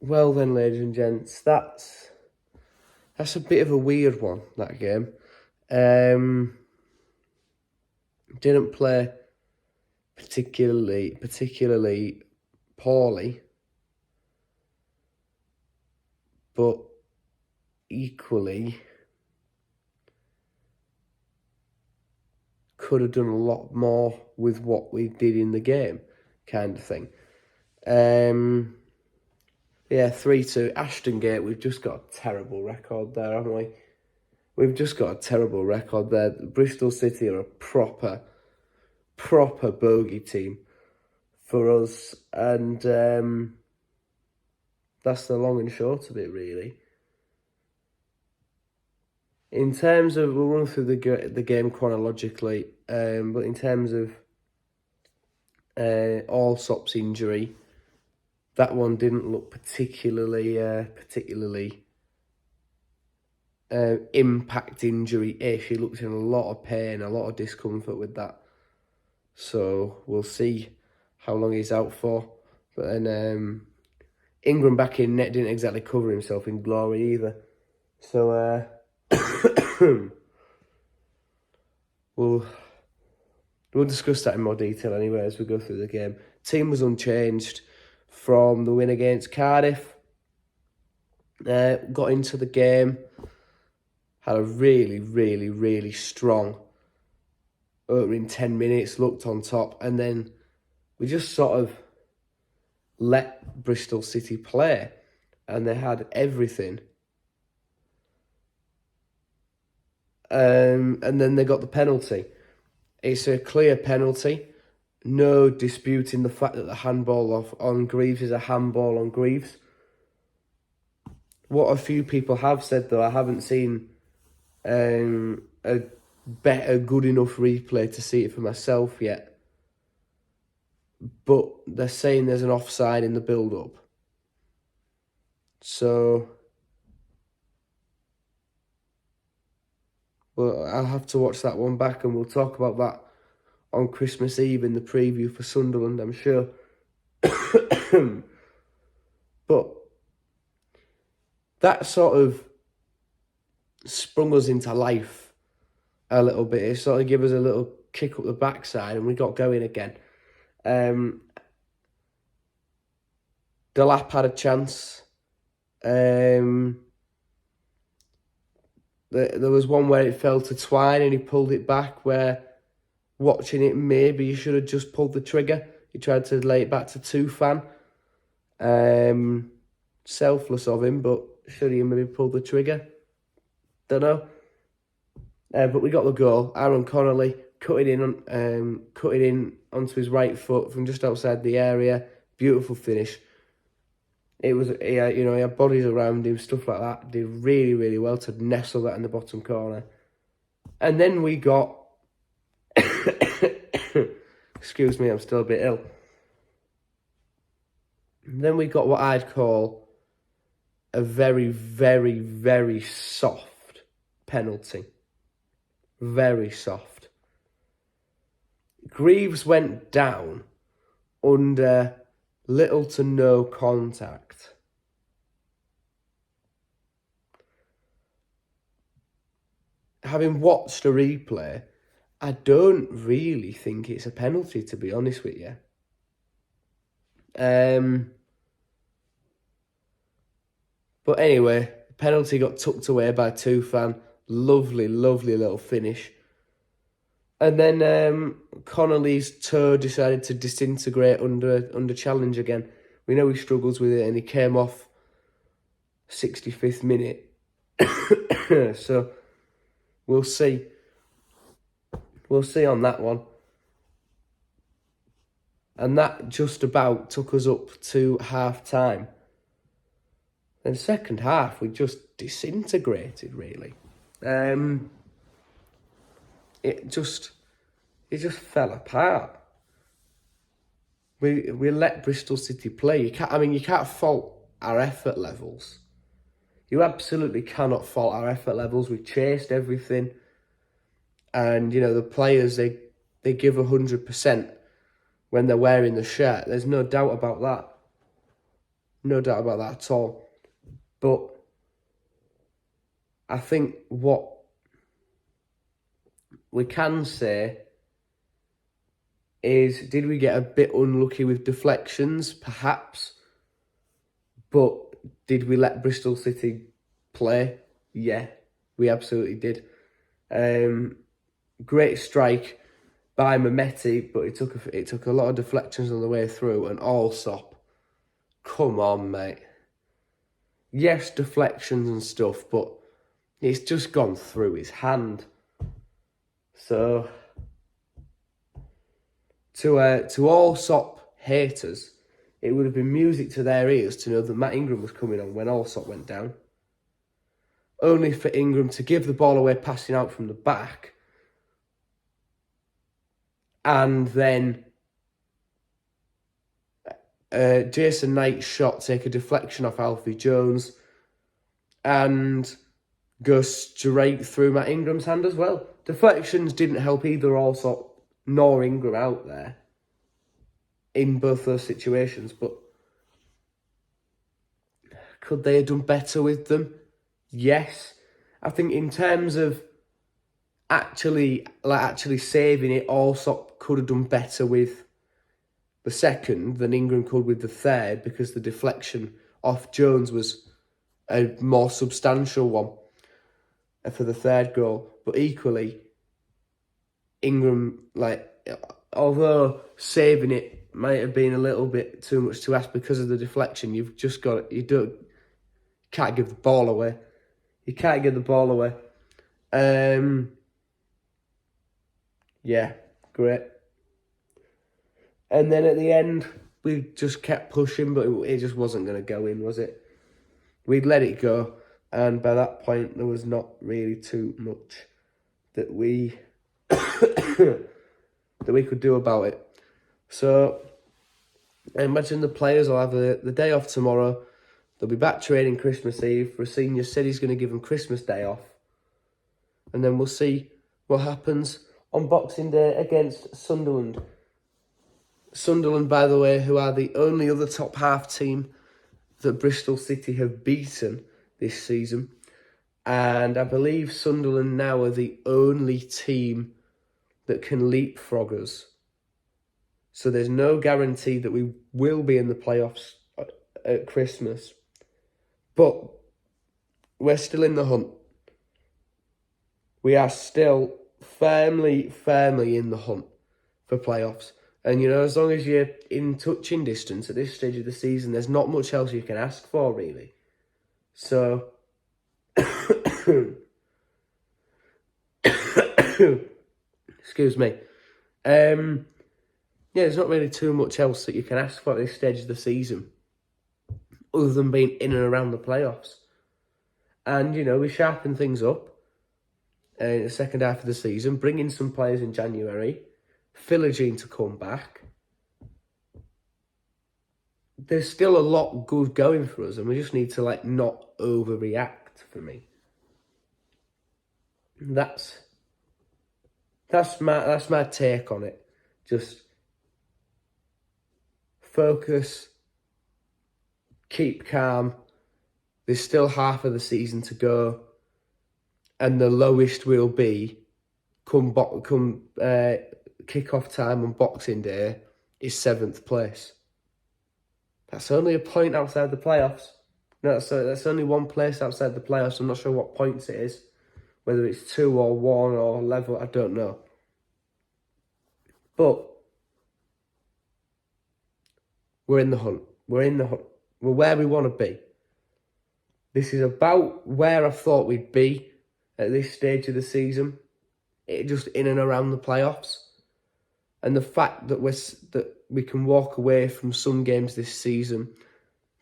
Well then, ladies and gents, that's a bit of a weird one, that game. Didn't play particularly poorly, but equally could have done a lot more with what we did in the game, kind of thing. Yeah, 3-2. Ashton Gate, we've just got a terrible record there, haven't we? We've just got a terrible record there. Bristol City are a proper bogey team for us, and that's the long and short of it, really. In terms of, we'll run through the game chronologically, but in terms of Allsop's injury, that one didn't look particularly impact injury-ish. He looked in a lot of pain, a lot of discomfort with that. So we'll see how long he's out for. But then Ingram back in net didn't exactly cover himself in glory either. So we'll discuss that in more detail anyway as we go through the game. Team was unchanged from the win against Cardiff. Got into the game, had a really strong opening 10 minutes, looked on top, and then we just sort of let Bristol City play, and they had everything. And then they got the penalty. It's a clear penalty. No disputing the fact that the handball on Greaves is a handball on Greaves. What a few people have said, though, I haven't seen a better, good enough replay to see it for myself yet. But they're saying there's an offside in the build-up. So, well, I'll have to watch that one back, and we'll talk about that on Christmas Eve in the preview for Sunderland, I'm sure. But that sort of sprung us into life a little bit. It sort of gave us a little kick up the backside, and we got going again. Delap had a chance. There was one where it fell to Twine and he pulled it back, where watching it, maybe he should have just pulled the trigger. He tried to lay it back to Tufan. Selfless of him, but should he maybe pull the trigger? Don't know. But we got the goal. Aaron Connolly cut it in onto his right foot from just outside the area. Beautiful finish. It was, he had bodies around him, stuff like that. Did really well to nestle that in the bottom corner. And then we got, excuse me, I'm still a bit ill. And then we got what I'd call a very soft penalty. Very soft. Greaves went down under little to no contact. Having watched a replay, I don't really think it's a penalty, to be honest with you. But anyway, the penalty got tucked away by Tufan. Lovely little finish. And then Connolly's toe decided to disintegrate under challenge again. We know he struggles with it, and he came off 65th minute. So we'll see. We'll see on that one. And that just about took us up to half-time. Then second half, we just disintegrated, really. It just fell apart. We let Bristol City play. You can't fault our effort levels. You absolutely cannot fault our effort levels. We chased everything, and the players they give 100% when they're wearing the shirt. There's no doubt about that. No doubt about that at all. But I think what we can say is, did we get a bit unlucky with deflections? Perhaps. But did we let Bristol City play? Yeah, we absolutely did. Great strike by Mehmeti, but it took a lot of deflections on the way through, and Allsop. Come on, mate. Yes, deflections and stuff, but it's just gone through his hand. So to Allsop haters, it would have been music to their ears to know that Matt Ingram was coming on when Allsop went down. Only for Ingram to give the ball away passing out from the back, and then Jason Knight's shot take a deflection off Alfie Jones and go straight through Matt Ingram's hand as well. Deflections didn't help either Allsop nor Ingram out there in both those situations, but could they have done better with them? Yes. I think in terms of actually saving it, Allsop could have done better with the second than Ingram could with the third, because the deflection off Jones was a more substantial one for the third goal. But equally, Ingram, although saving it might have been a little bit too much to ask because of the deflection, you can't give the ball away. You can't give the ball away. Yeah, great. And then at the end, we just kept pushing, but it just wasn't going to go in, was it? We'd let it go, and by that point, there was not really too much that we that we could do about it. So I imagine the players will have the day off tomorrow. They'll be back training Christmas Eve. Rosenior said he's going to give them Christmas Day off. And then we'll see what happens on Boxing Day against Sunderland. Sunderland, by the way, who are the only other top half team that Bristol City have beaten this season. And I believe Sunderland now are the only team that can leapfrog us. So there's no guarantee that we will be in the playoffs at Christmas. But we're still in the hunt. We are still firmly in the hunt for playoffs. And, as long as you're in touching distance at this stage of the season, there's not much else you can ask for, really. So, excuse me. There's not really too much else that you can ask for at this stage of the season, other than being in and around the playoffs. And, we sharpen things up in the second half of the season, bring in some players in January, Philogene to come back. There's still a lot good going for us, and we just need to not overreact. For me, that's my take on it. Just focus, keep calm. There's still half of the season to go, and the lowest will be come kick-off time on Boxing Day is 7th place. That's only a point outside the playoffs. No, so that's only one place outside the playoffs. I'm not sure what points it is, whether it's 2 or 1 or level, I don't know. But we're in the hunt. We're where we want to be. This is about where I thought we'd be at this stage of the season. It just in and around the playoffs. And the fact that we can walk away from some games this season,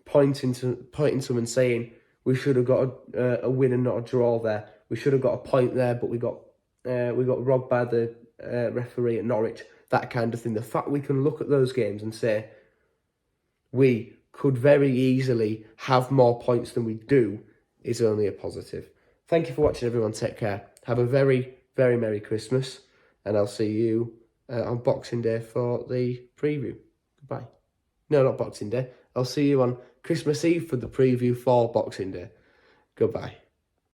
pointing to them and saying we should have got a win and not a draw there. We should have got a point there, but we got robbed by the referee at Norwich. That kind of thing. The fact we can look at those games and say we could very easily have more points than we do is only a positive. Thank you for watching, everyone. Take care. Have a very, very Merry Christmas, and I'll see you on Boxing Day for the preview. Goodbye. No, not Boxing Day. I'll see you on Christmas Eve for the preview for Boxing Day. Goodbye.